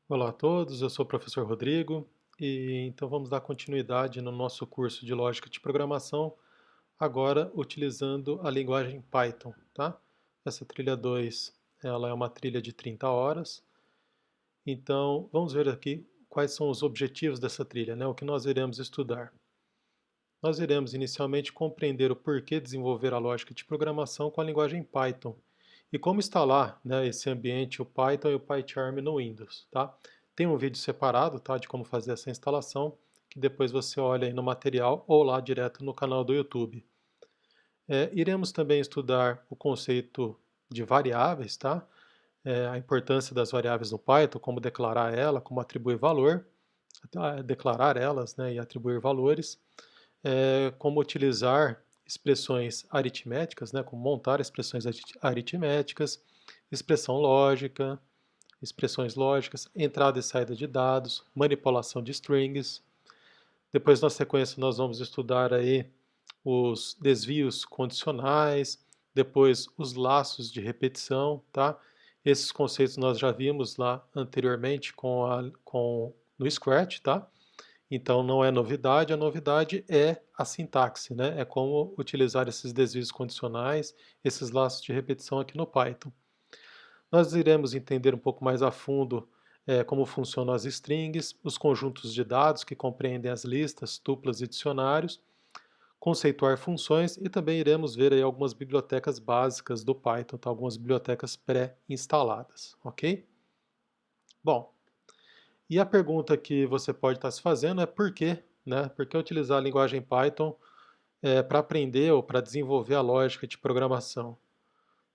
Olá a todos, eu sou o professor Rodrigo e então vamos dar continuidade no nosso curso de lógica de programação, agora utilizando a linguagem Python, tá? Essa trilha 2, ela é uma trilha de 30 horas, então vamos ver aqui quais são os objetivos dessa trilha, né? O que nós iremos estudar. Nós iremos inicialmente compreender o porquê desenvolver a lógica de programação com a linguagem Python e como instalar, né, esse ambiente, o Python e o PyCharm no Windows, tá? Tem um vídeo separado, tá, de como fazer essa instalação, que depois você olha aí no material ou lá direto no canal do YouTube. Iremos também estudar o conceito de variáveis, tá? A importância das variáveis no Python, como declarar ela, como atribuir valor, declarar elas, né, e atribuir valores, como utilizar expressões aritméticas, né, como montar expressões aritméticas, expressão lógica, expressões lógicas, entrada e saída de dados, manipulação de strings. Depois, na sequência, nós vamos estudar aí os desvios condicionais, depois os laços de repetição, tá? Esses conceitos nós já vimos lá anteriormente no Scratch, tá? Então não é novidade, a novidade é a sintaxe, né? É como utilizar esses desvios condicionais, esses laços de repetição aqui no Python. Nós iremos entender um pouco mais a fundo como funcionam as strings, os conjuntos de dados que compreendem as listas, tuplas e dicionários, conceituar funções e também iremos ver aí algumas bibliotecas básicas do Python, tá? Algumas bibliotecas pré-instaladas, ok? Bom, e a pergunta que você pode estar se fazendo é por quê, né? Por que utilizar a linguagem Python para aprender ou para desenvolver a lógica de programação?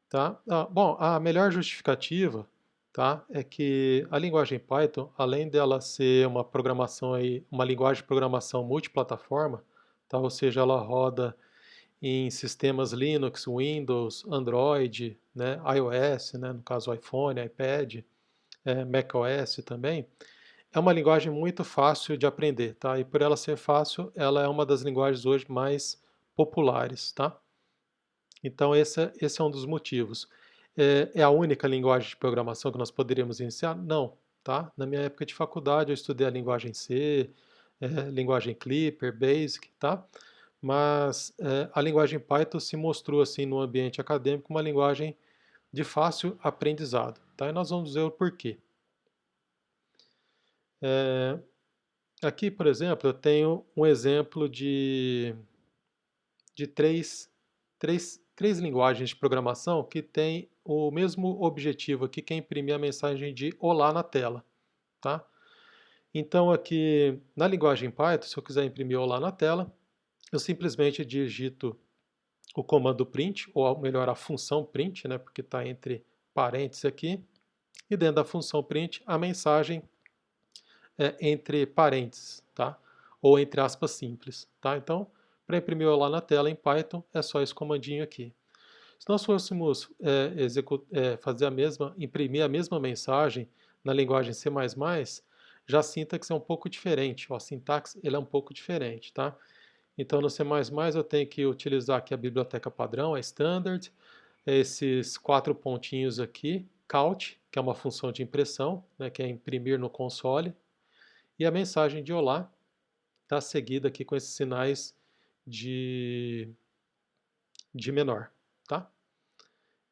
Tá? Bom, a melhor justificativa, tá, é que a linguagem Python, além dela ser uma programação aí, uma linguagem de programação multiplataforma, tá, ou seja, ela roda em sistemas Linux, Windows, Android, né, iOS, né, no caso iPhone, iPad, macOS também, é uma linguagem muito fácil de aprender, tá? E por ela ser fácil, ela é uma das linguagens hoje mais populares, tá? Então esse é um dos motivos. É a única linguagem de programação que nós poderíamos iniciar? Não, tá? Na minha época de faculdade eu estudei a linguagem C, linguagem Clipper, Basic, tá? Mas a linguagem Python se mostrou assim no ambiente acadêmico uma linguagem de fácil aprendizado, tá? E nós vamos ver o porquê. Aqui, por exemplo, eu tenho um exemplo de três linguagens de programação que têm o mesmo objetivo aqui, que é imprimir a mensagem de olá na tela, tá? Então aqui na linguagem Python, se eu quiser imprimir olá na tela, eu simplesmente digito o comando print, ou melhor, a função print, né, porque está entre parênteses aqui, e dentro da função print a mensagem é entre parênteses, tá? Ou entre aspas simples, tá? Então, para imprimir olá na tela em Python, é só esse comandinho aqui. Se nós fôssemos fazer imprimir a mesma mensagem na linguagem C++, já a sintaxe é um pouco diferente, a sintaxe ele é um pouco diferente, tá? Então no C++ eu tenho que utilizar aqui a biblioteca padrão, a standard, esses quatro pontinhos aqui, count, que é uma função de impressão, né, que é imprimir no console, e a mensagem de olá está seguida aqui com esses sinais de, de menor, tá?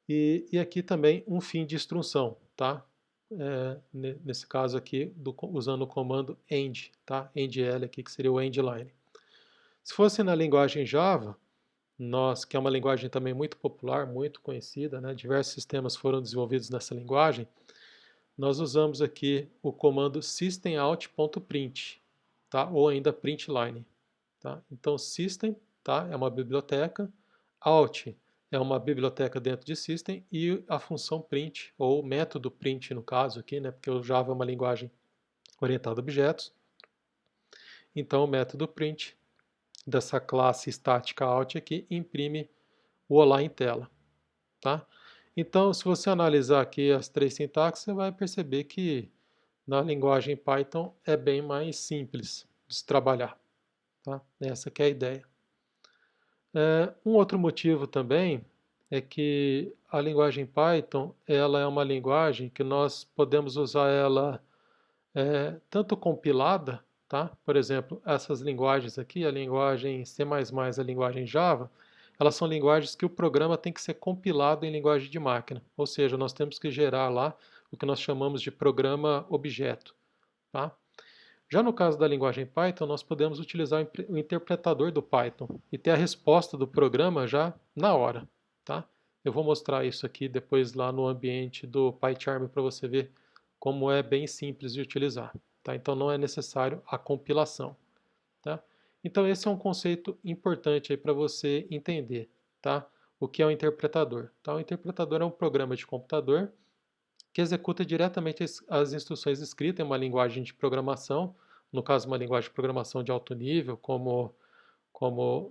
E aqui também um fim de instrução, tá? Nesse caso aqui, usando o comando end, tá? Endl aqui, que seria o endline. Se fosse na linguagem Java, que é uma linguagem também muito popular, muito conhecida, né? Diversos sistemas foram desenvolvidos nessa linguagem, nós usamos aqui o comando systemout.print, tá? Ou ainda println, tá? Então system, tá? É uma biblioteca, out é uma biblioteca dentro de system e a função print, ou método print no caso aqui, né? Porque o Java é uma linguagem orientada a objetos. Então o método print dessa classe estática out aqui imprime o olá em tela, tá? Então, se você analisar aqui as três sintaxes, você vai perceber que na linguagem Python é bem mais simples de se trabalhar, tá? Essa que é a ideia. Um outro motivo também é que a linguagem Python ela é uma linguagem que nós podemos usar ela tanto compilada, tá? Por exemplo, essas linguagens aqui, a linguagem C++, a linguagem Java, elas são linguagens que o programa tem que ser compilado em linguagem de máquina, ou seja, nós temos que gerar lá o que nós chamamos de programa objeto, tá? Já no caso da linguagem Python, nós podemos utilizar o interpretador do Python e ter a resposta do programa já na hora, tá? Eu vou mostrar isso aqui depois lá no ambiente do PyCharm para você ver como é bem simples de utilizar, tá? Então não é necessário a compilação, tá? Então esse é um conceito importante aí para você entender, tá? O que é o interpretador? Tá? O interpretador é um programa de computador que executa diretamente as instruções escritas em uma linguagem de programação, no caso uma linguagem de programação de alto nível, como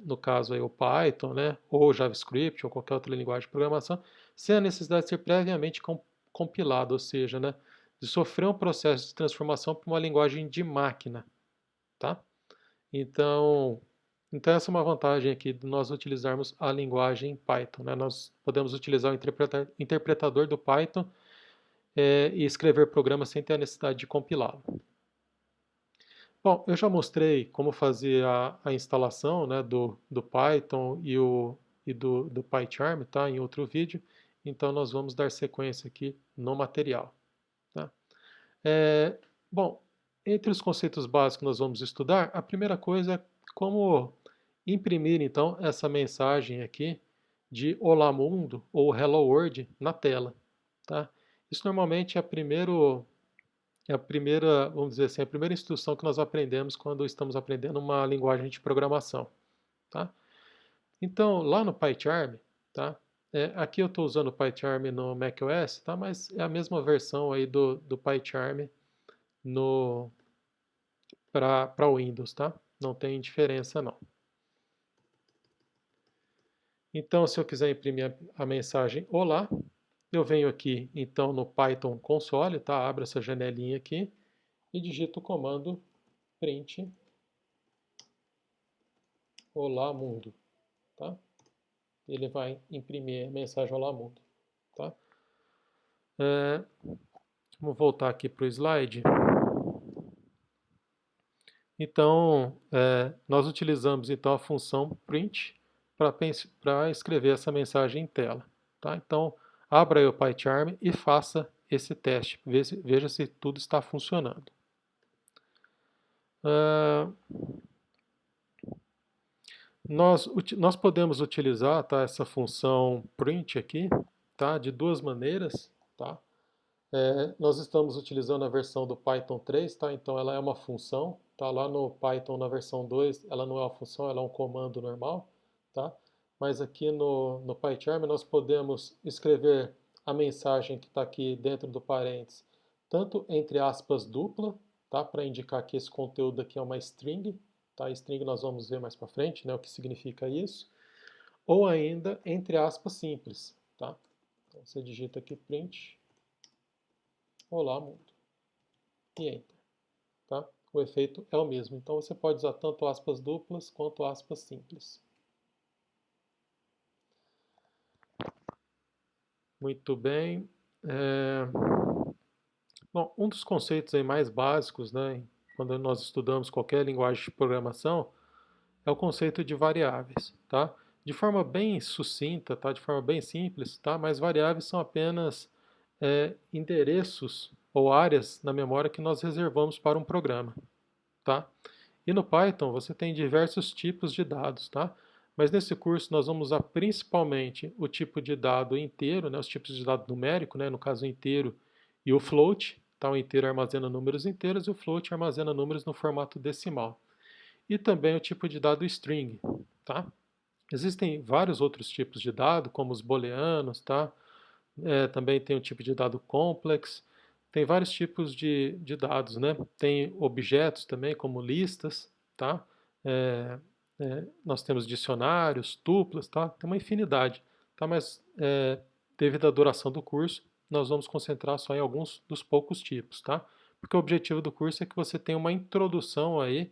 no caso aí o Python, né, ou JavaScript, ou qualquer outra linguagem de programação, sem a necessidade de ser previamente compilado, ou seja, né, de sofrer um processo de transformação para uma linguagem de máquina, tá? Então, então essa é uma vantagem aqui de nós utilizarmos a linguagem Python, né? Nós podemos utilizar o interpretador do Python e escrever programas sem ter a necessidade de compilá-lo. Bom, eu já mostrei como fazer a instalação, né, do Python e do PyCharm, tá, em outro vídeo, então nós vamos dar sequência aqui no material. Tá? É, bom, entre os conceitos básicos que nós vamos estudar, a primeira coisa é como imprimir então essa mensagem aqui de Olá Mundo ou Hello World na tela. Tá? Isso normalmente é a primeira, vamos dizer assim, a primeira instrução que nós aprendemos quando estamos aprendendo uma linguagem de programação, tá? Então, lá no PyCharm, tá? Aqui eu estou usando o PyCharm no macOS, tá? Mas é a mesma versão aí do PyCharm para Windows, tá? Não tem diferença não. Então, se eu quiser imprimir a mensagem Olá, eu venho aqui então no Python console, tá? Abro essa janelinha aqui e digito o comando print Olá Mundo, tá? Ele vai imprimir a mensagem Olá Mundo, tá? Vamos voltar aqui para o slide. Então, nós utilizamos então a função print para escrever essa mensagem em tela, tá? Então, abra aí o PyCharm e faça esse teste, veja se tudo está funcionando. Nós podemos utilizar, tá, essa função print aqui, tá, de duas maneiras, tá? Nós estamos utilizando a versão do Python 3, tá? Então ela é uma função, tá? Lá no Python na versão 2 ela não é uma função, ela é um comando normal, tá? Mas aqui no PyCharm nós podemos escrever a mensagem que está aqui dentro do parênteses, tanto entre aspas dupla, tá? Para indicar que esse conteúdo aqui é uma string, tá? String nós vamos ver mais para frente, né? O que significa isso, ou ainda entre aspas simples, tá? Então você digita aqui print Olá Mundo e Enter, tá? O efeito é o mesmo, então você pode usar tanto aspas duplas quanto aspas simples. Muito bem. Bom, um dos conceitos aí mais básicos, né, quando nós estudamos qualquer linguagem de programação, é o conceito de variáveis, tá? De forma bem sucinta, tá? De forma bem simples, tá? Mas variáveis são apenas endereços ou áreas na memória que nós reservamos para um programa, tá? E no Python você tem diversos tipos de dados, tá? Mas nesse curso nós vamos usar principalmente o tipo de dado inteiro, né? Os tipos de dado numérico, né? No caso o inteiro e o float, tá? O inteiro armazena números inteiros e o float armazena números no formato decimal. E também o tipo de dado string, tá? Existem vários outros tipos de dado, como os booleanos, tá? Também tem o tipo de dado complex, tem vários tipos de dados, né? Tem objetos também, como listas, tá? Nós temos dicionários, tuplas, tá? Tem uma infinidade, tá? Mas devido à duração do curso, nós vamos concentrar só em alguns dos poucos tipos, tá? Porque o objetivo do curso é que você tenha uma introdução aí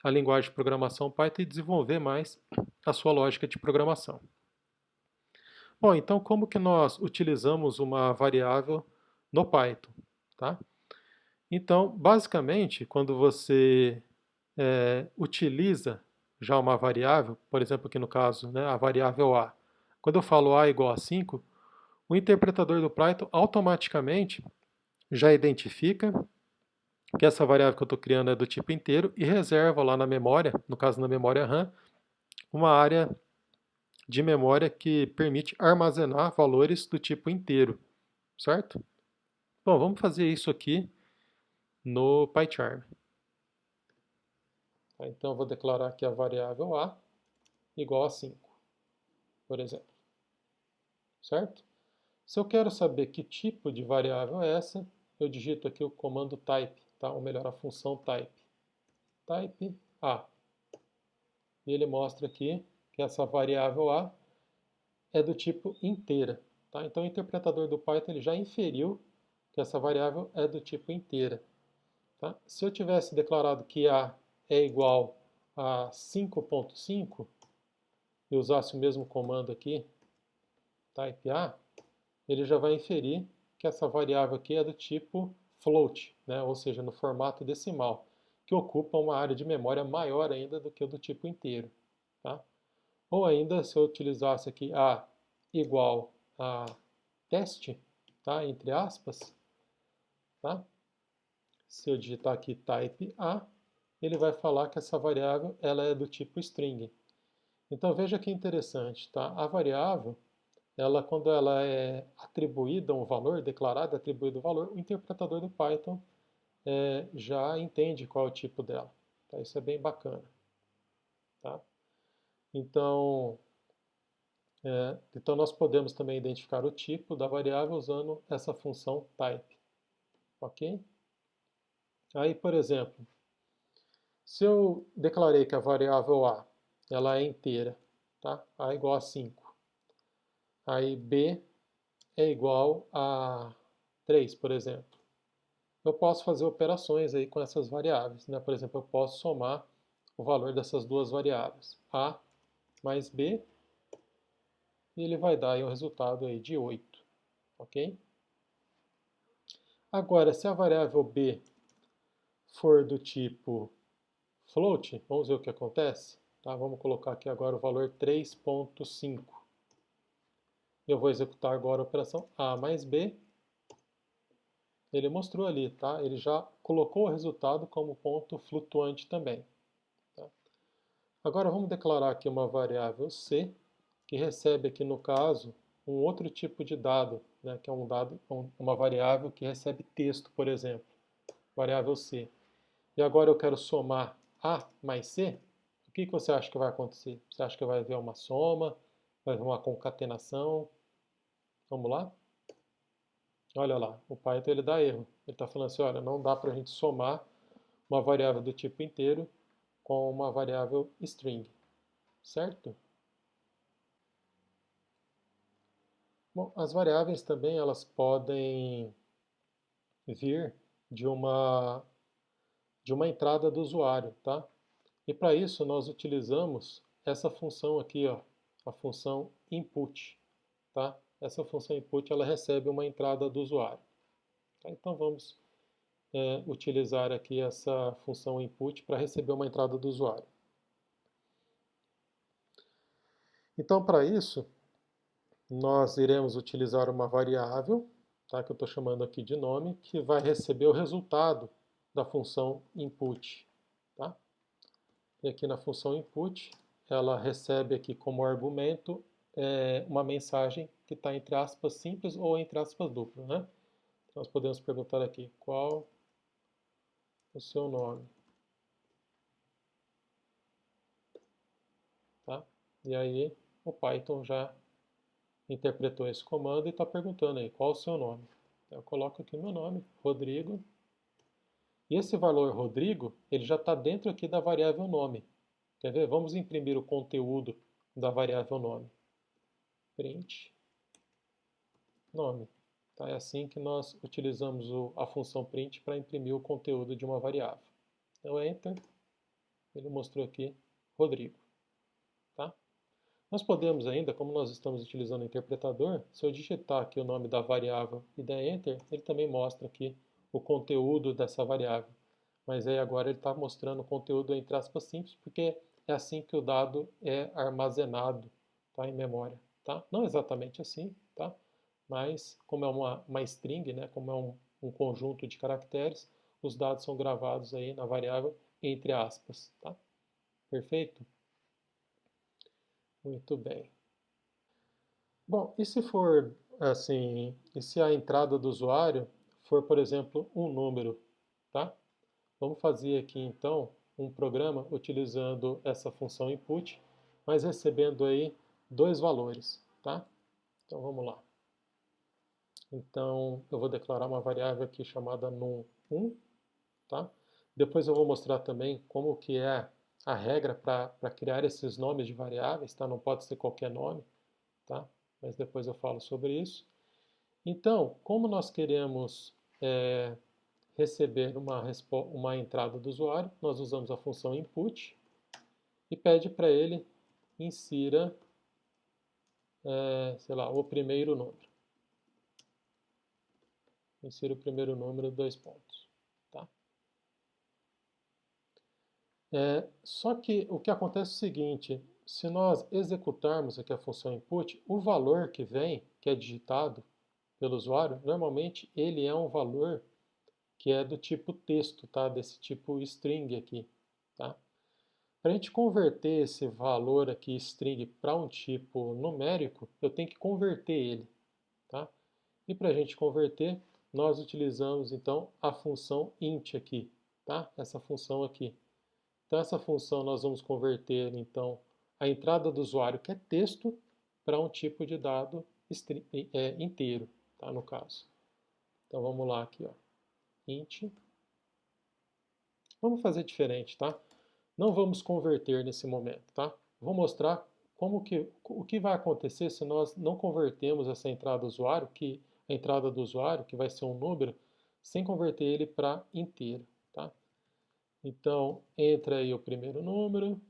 à linguagem de programação Python e desenvolver mais a sua lógica de programação. Bom, então como que nós utilizamos uma variável no Python, tá? Então, basicamente, quando você utiliza já uma variável, por exemplo, aqui no caso, né, a variável a. Quando eu falo a igual a 5, o interpretador do Python automaticamente já identifica que essa variável que eu estou criando é do tipo inteiro e reserva lá na memória, no caso na memória RAM, uma área de memória que permite armazenar valores do tipo inteiro, certo? Bom, vamos fazer isso aqui no PyCharm. Então eu vou declarar aqui a variável a igual a 5, por exemplo, certo? Se eu quero saber que tipo de variável é essa, eu digito aqui o comando type, tá? Ou melhor, a função type. Type a. E ele mostra aqui que essa variável a é do tipo inteira. Tá? Então o interpretador do Python ele já inferiu que essa variável é do tipo inteira. Tá? Se eu tivesse declarado que a é igual a 5.5 e usasse o mesmo comando aqui, type a, ele já vai inferir que essa variável aqui é do tipo float, né? Ou seja, no formato decimal, que ocupa uma área de memória maior ainda do que o do tipo inteiro. Tá? Ou ainda, se eu utilizasse aqui a igual a teste, tá? Entre aspas, tá? Se eu digitar aqui type a, ele vai falar que essa variável ela é do tipo string. Então veja que interessante, tá? A variável, ela quando ela é atribuída um valor, declarada atribuído um valor, o interpretador do Python já entende qual é o tipo dela. Tá? Isso é bem bacana, tá? Então, então nós podemos também identificar o tipo da variável usando essa função type, ok? Aí, por exemplo, se eu declarei que a variável a ela é inteira, tá? A igual a 5, aí b é igual a 3, por exemplo. Eu posso fazer operações aí com essas variáveis, né? Por exemplo, eu posso somar o valor dessas duas variáveis, a mais b, e ele vai dar aí um resultado aí de 8, ok? Agora, se a variável b for do tipo float, vamos ver o que acontece? Tá? Vamos colocar aqui agora o valor 3.5. Eu vou executar agora a operação a mais b. Ele mostrou ali, tá? Ele já colocou o resultado como ponto flutuante também. Tá? Agora vamos declarar aqui uma variável c, que recebe aqui no caso um outro tipo de dado, né? Que é uma variável que recebe texto, por exemplo, variável c. E agora eu quero somar a mais c, o que você acha que vai acontecer? Você acha que vai haver uma soma, vai haver uma concatenação? Vamos lá? Olha lá, o Python ele dá erro. Ele está falando assim, olha, não dá para a gente somar uma variável do tipo inteiro com uma variável string, certo? Bom, as variáveis também elas podem vir de uma entrada do usuário, tá? E para isso nós utilizamos essa função aqui, ó, a função input, tá? Essa função input ela recebe uma entrada do usuário. Tá? Então vamos utilizar aqui essa função input para receber uma entrada do usuário. Então para isso nós iremos utilizar uma variável, tá? Que eu estou chamando aqui de nome, que vai receber o resultado da função input, tá? E aqui na função input, ela recebe aqui como argumento uma mensagem que está entre aspas simples ou entre aspas dupla, né? Nós podemos perguntar aqui, qual o seu nome? Tá? E aí o Python já interpretou esse comando e está perguntando aí, qual o seu nome? Eu coloco aqui meu nome, Rodrigo. E esse valor Rodrigo, ele já está dentro aqui da variável nome. Quer ver? Vamos imprimir o conteúdo da variável nome. Print nome. Tá? É assim que nós utilizamos a função print para imprimir o conteúdo de uma variável. Então, Enter, ele mostrou aqui Rodrigo. Tá? Nós podemos ainda, como nós estamos utilizando o interpretador, se eu digitar aqui o nome da variável e der Enter, ele também mostra aqui o conteúdo dessa variável. Mas aí agora ele está mostrando o conteúdo entre aspas simples, porque é assim que o dado é armazenado, tá, em memória. Tá? Não exatamente assim, tá? Mas como é uma string, né, como é um conjunto de caracteres, os dados são gravados aí na variável entre aspas. Tá? Perfeito? Muito bem. Bom, e se for assim, e se a entrada do usuário for, por exemplo, um número, tá? Vamos fazer aqui então um programa utilizando essa função input, mas recebendo aí dois valores, tá? Então vamos lá. Então eu vou declarar uma variável aqui chamada num1, tá? Depois eu vou mostrar também como que é a regra para criar esses nomes de variáveis, tá? Não pode ser qualquer nome, tá? Mas depois eu falo sobre isso. Então, como nós queremos receber uma entrada do usuário, nós usamos a função input e pede para ele insira, sei lá, o primeiro número. Insira o primeiro número, dois pontos. Tá? Só que o que acontece é o seguinte, se nós executarmos aqui a função input, o valor que vem, que é digitado pelo usuário, normalmente ele é um valor que é do tipo texto, tá? Desse tipo string aqui. Tá? Para a gente converter esse valor aqui string para um tipo numérico, eu tenho que converter ele. Tá? E para a gente converter, nós utilizamos então a função int aqui. Tá? Essa função aqui. Então essa função nós vamos converter então a entrada do usuário, que é texto, para um tipo de dado inteiro, tá? No caso. Então vamos lá aqui, ó. Int. Vamos fazer diferente, tá? Não vamos converter nesse momento, tá? Vou mostrar o que vai acontecer se nós não convertemos essa entrada do usuário, a entrada do usuário, que vai ser um número, sem converter ele para inteiro, tá? Então, entra aí o primeiro número.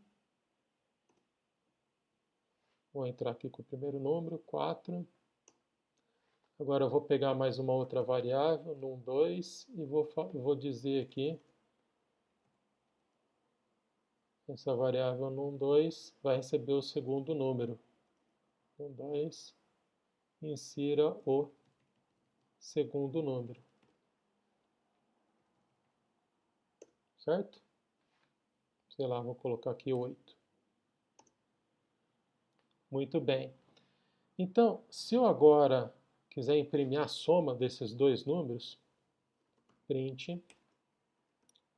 Vou entrar aqui com o primeiro número, 4. Agora eu vou pegar mais uma outra variável, num2, e vou dizer aqui, essa variável num2 vai receber o segundo número. Num2, insira o segundo número. Certo? Sei lá, vou colocar aqui 8. Muito bem. Então, se eu agora quiser imprimir a soma desses dois números, print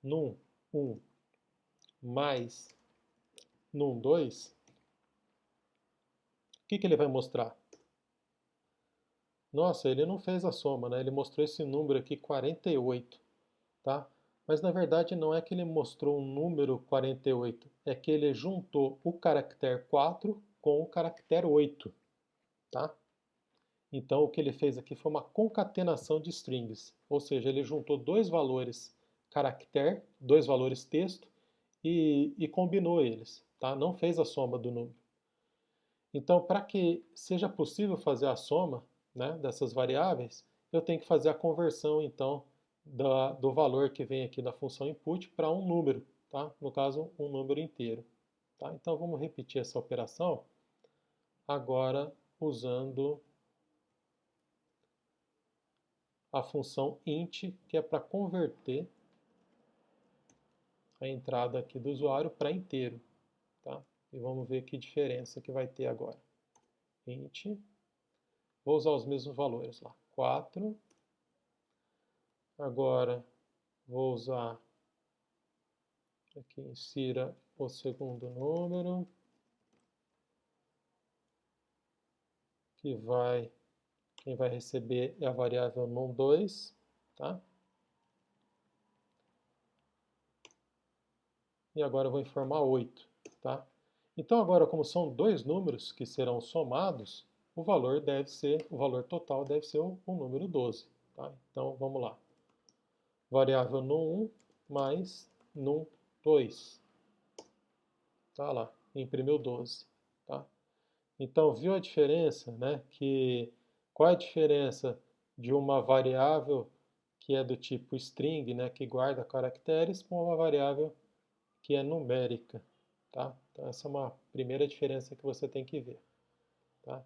num1 mais num2, o que ele vai mostrar? Nossa, ele não fez a soma, né? Ele mostrou esse número aqui, 48, tá? Mas na verdade não é que ele mostrou um número 48, é que ele juntou o caractere 4 com o caractere 8, tá? Então o que ele fez aqui foi uma concatenação de strings, ou seja, ele juntou dois valores caractere, dois valores texto, e combinou eles, tá? Não fez a soma do número. Então, para que seja possível fazer a soma, né, dessas variáveis, eu tenho que fazer a conversão, então, do valor que vem aqui da função input para um número, tá? No caso, um número inteiro. Tá? Então, vamos repetir essa operação, agora usando a função int, que é para converter a entrada aqui do usuário para inteiro. Tá? E vamos ver que diferença que vai ter agora. Int, vou usar os mesmos valores lá, 4. Agora vou usar aqui, insira o segundo número, quem vai receber é a variável num2, tá? E agora eu vou informar 8, tá? Então agora, como são dois números que serão somados, o valor total deve ser o número 12, tá? Então vamos lá. Variável num1 mais num2. Tá lá, imprimiu 12, tá? Então, viu a diferença, né? Qual é a diferença de uma variável que é do tipo string, né, que guarda caracteres, com uma variável que é numérica, tá? Então essa é uma primeira diferença que você tem que ver, tá?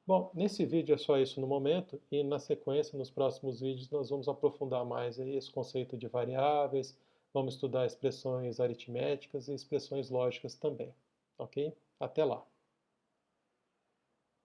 Bom, nesse vídeo é só isso no momento e na sequência, nos próximos vídeos, nós vamos aprofundar mais aí esse conceito de variáveis, vamos estudar expressões aritméticas e expressões lógicas também, ok? Até lá!